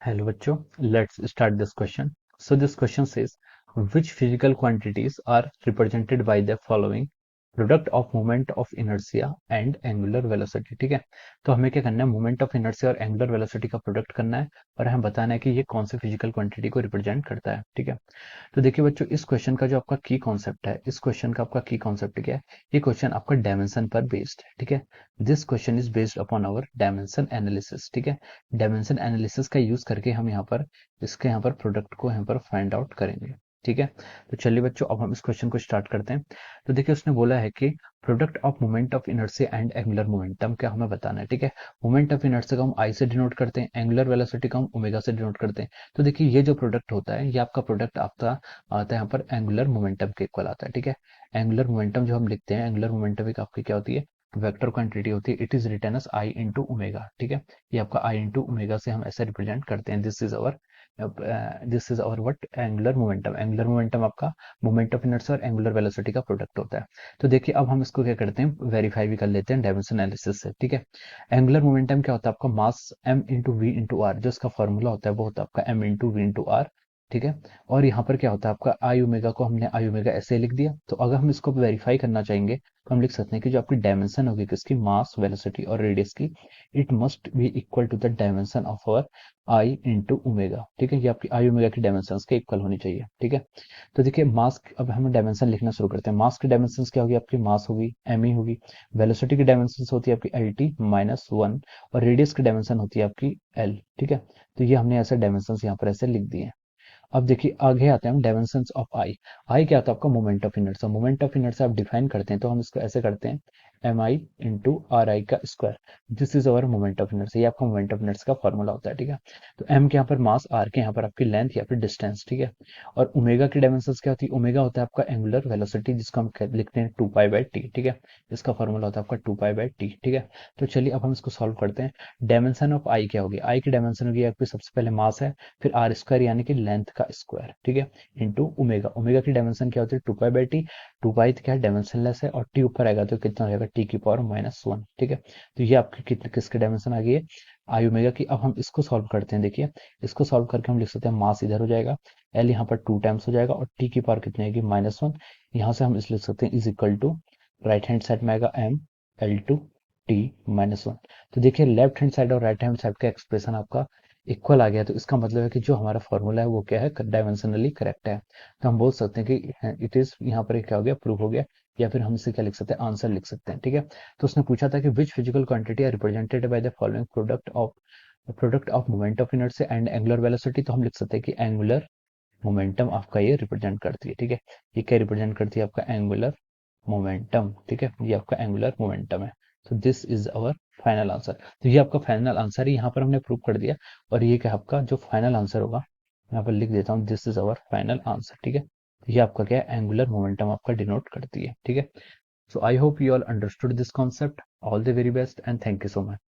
Hello bachcho, let's start this question. So this question says, which physical quantities are represented by the following product of moment of inertia and angular velocity। ठीक है, तो हमें क्या करना है, moment of inertia और angular velocity का product करना है और हमें बताना है कि ये कौन से फिजिकल क्वांटिटी को रिप्रेजेंट करता है। ठीक है, तो देखिए बच्चों, इस क्वेश्चन का जो आपका की कॉन्सेप्ट है, इस क्वेश्चन का आपका की कॉन्सेप्ट क्या है, ये क्वेश्चन आपका डायमेंशन पर बेस्ड है। ठीक है, this question is based upon our dimension analysis. ठीक है, डायमेंशन एनालिसिस का यूज करके हम यहाँ पर इसके यहाँ पर प्रोडक्ट को यहाँ पर फाइंड आउट करेंगे। ठीक है, तो चलिए बच्चों, अब हम इस क्वेश्चन को स्टार्ट करते हैं। तो देखिए, उसने बोला है कि product of moment of inertia and angular momentum क्या हमें बताना है। ठीक है, मोमेंट ऑफ इनर्शिया को हम आई से डिनोट करते हैं, एंगुलर वेलोसिटी को हम ओमेगा से डिनोट करते हैं। तो देखिए, ये जो प्रोडक्ट होता है, ये आपका प्रोडक्ट आपका आता है यहाँ पर एंगुलर मोमेंटम के इक्वल आता है। ठीक है, एंगुलर मोमेंटम जो हम लिखते हैं, एंगुलर मोमेंटम एक आपकी क्या होती है, वेक्टर क्वांटिटी होती है। It is written as I into omega. ठीक है, ये आपका आई इंटू ओमेगा से हम ऐसे रिप्रेजेंट करते हैं। This is our what, angular momentum. Angular momentum आपका मोमेंट ऑफ इनर्शिया और एंगुलर वेलोसिटी का प्रोडक्ट होता है। तो देखिए, अब हम इसको क्या करते हैं, वेरीफाई भी कर लेते हैं डायमेंशन एनालिसिस से। ठीक है, एंगुलर मोमेंटम क्या होता है, आपका mass m into V into R, जो इसका फॉर्मूला होता है वो होता है आपका m into V into R. ठीक है, और यहाँ पर क्या होता है आपका आई ओमेगा को हमने आई ओमेगा ऐसे लिख दिया। तो अगर हम इसको वेरीफाई करना चाहेंगे तो हम लिख सकते हैं कि जो आपकी डायमेंशन होगी किसकी, मास, वेलोसिटी और रेडियस की, it must be equal to the dimension of our I into omega. ठीक है, ये आपकी आई ओमेगा की डायमेंशन के इक्वल होनी चाहिए। ठीक है, तो देखिए मास, अब हम डायमेंशन लिखना शुरू करते हैं। मास की डायमेंशन क्या होगी, आपकी मास होगी एम ई होगी। वेलोसिटी की डायमेंशन होती है आपकी एल टी माइनस वन, और रेडियस की डायमेंशन होती है आपकी एल। ठीक है, तो ये हमने ऐसे डायमेंशन यहाँ पर ऐसे लिख दिए हैं। अब देखिए, आगे आते हैं हम डायमेंशंस ऑफ आई। आई क्या होता है आपका, moment of inertia. Moment of inertia आप डिफाइन करते हैं तो हम इसको ऐसे करते हैं, M I into R I का square. This is our moment of inertia, ये आपका मोमेंट ऑफ इनर्शिया का फॉर्मूला होता है। ठीक है, तो एम के यहाँ पर मास, आर के यहाँ पर आपकी लेंथ या फिर डिस्टेंस। ठीक है, और ओमेगा की डायमेंशंस क्या होती है, ओमेगा होता है आपका एंगुलर वेलोसिटी, जिसको हम लिखते हैं 2 पाई बाई टी। ठीक है, इसका फॉर्मूला होता है आपका 2 पाई बाई टी। ठीक है, तो चलिए अब हम इसको सॉल्व करते हैं। डायमेंशन ऑफ आई क्या होगी, आई की डायमेंशन होगी आपकी, सबसे पहले मास है, फिर आर स्क्वायर यानी कि लेंथ का स्क्वायर। ठीक है, इंटू ओमेगा। ओमेगा की डायमेंशन क्या होती है, 2 पाई बाई टी। 2 पाई क्या है, डायमेंशनलेस है, और टी ऊपर आएगा तो कितना हो जाएगा, टी की पावर माइनस वन। ठीक है, तो ये आपकी कितने किसकी डायमेंशन आ गई है, आई ओमेगा की। अब हम इसको सॉल्व करते हैं। देखिए, इसको सॉल्व करके हम लिख सकते हैं, मास इधर हो जाएगा, एल यहाँ पर 2 टाइम्स हो जाएगा, और टी की पावर कितनी आएगी, माइनस वन। यहाँ से हम इस लिख सकते हैं is equal to, right hand side में आएगा M L two T minus one. तो देखिए, लेफ्ट हैंड साइड और राइट हैंड साइड का एक्सप्रेशन आपका इक्वल आ गया, तो इसका मतलब है कि जो हमारा फॉर्मूला है वो क्या है, डायमेंशनली करेक्ट है। तो हम बोल सकते हैं कि इट इज, यहाँ पर क्या हो गया, प्रूव हो गया, या फिर हम इसे क्या लिख सकते हैं, आंसर लिख सकते हैं। ठीक है, तो उसने पूछा था कि which physical quantity are represented by the following product of moment of inertia and angular velocity. तो हम लिख सकते हैं कि एंगुलर मोमेंटम आपका ये रिप्रेजेंट करती है। ठीक है, ये क्या रिप्रेजेंट करती है, आपका एंगुलर मोमेंटम। ठीक है, ये आपका एंगुलर मोमेंटम है। तो this is our final answer. तो ये आपका फाइनल आंसर है, यहाँ पर हमने प्रूव कर दिया। और ये क्या आपका जो फाइनल आंसर होगा, यहाँ पर लिख देता हूँ, this is our final answer. ठीक है, तो ये आपका क्या है, एंगुलर मोमेंटम आपका डिनोट करती है। ठीक है, so I hope you all understood this concept. All the very best and thank you so much.